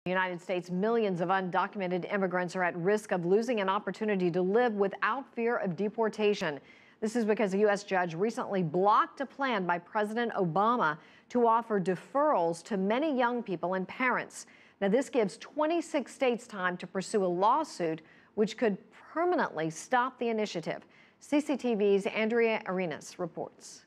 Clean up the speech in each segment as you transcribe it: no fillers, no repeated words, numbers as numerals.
In the United States, millions of undocumented immigrants are at risk of losing an opportunity to live without fear of deportation. This is because a U.S. judge recently blocked a plan by President Obama to offer deferrals to many young people and parents. Now, this gives 26 states time to pursue a lawsuit which could permanently stop the initiative. CCTV's Andrea reports.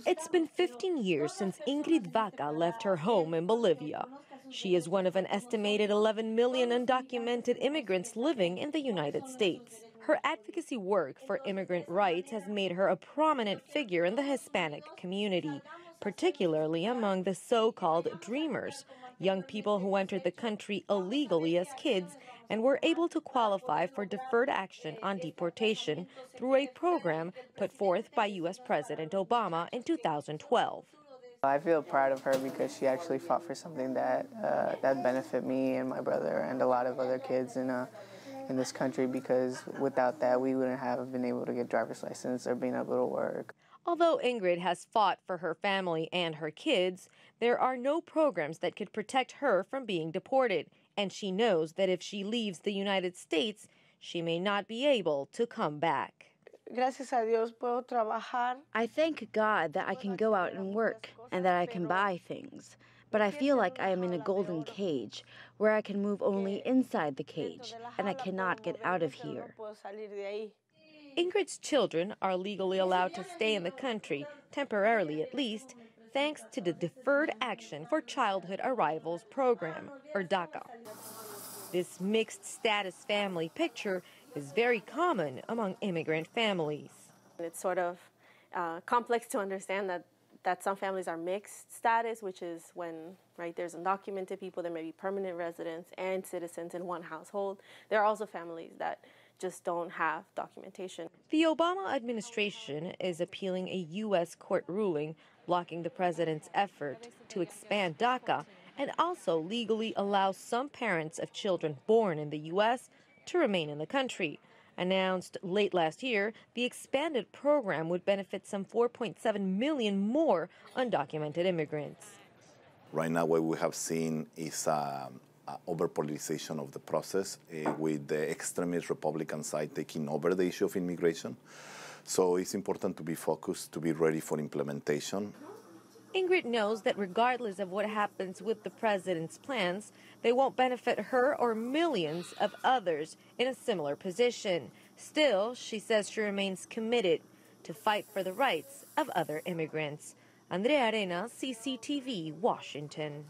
It's been 15 years since Ingrid left her home in Bolivia. She is one of an estimated 11 million undocumented immigrants living in the United States. Her advocacy work for immigrant rights has made her a prominent figure in the Hispanic community, particularly among the so-called dreamers, young people who entered the country illegally as kids and were able to qualify for deferred action on deportation through a program put forth by U.S. President Obama in 2012. I feel proud of her because she actually fought for something that benefit me and my brother and a lot of other kids in this country, because without that we wouldn't have been able to get driver's license or being able to work. Although Ingrid has fought for her family and her kids, there are no programs that could protect her from being deported. And she knows that if she leaves the United States, she may not be able to come back. I thank God that I can go out and work and that I can buy things. But I feel like I am in a golden cage where I can move only inside the cage and I cannot get out of here. Ingrid's children are legally allowed to stay in the country, temporarily at least, thanks to the Deferred Action for Childhood Arrivals program, or DACA. This mixed status family picture is very common among immigrant families. It's sort of complex to understand that some families are mixed status, which is when there's undocumented people, there may be permanent residents and citizens in one household. There are also families that just don't have documentation. The Obama administration is appealing a U.S. court ruling blocking the president's effort to expand DACA and also legally allow some parents of children born in the U.S. to remain in the country. Announced late last year, the expanded program would benefit some 4.7 million more undocumented immigrants. Right now, what we have seen is over-politicization of the process, with the extremist Republican side taking over the issue of immigration. So it's important to be focused, to be ready for implementation. Ingrid knows that regardless of what happens with the president's plans, they won't benefit her or millions of others in a similar position. Still, she says she remains committed to fight for the rights of other immigrants. Andrea, CCTV, Washington.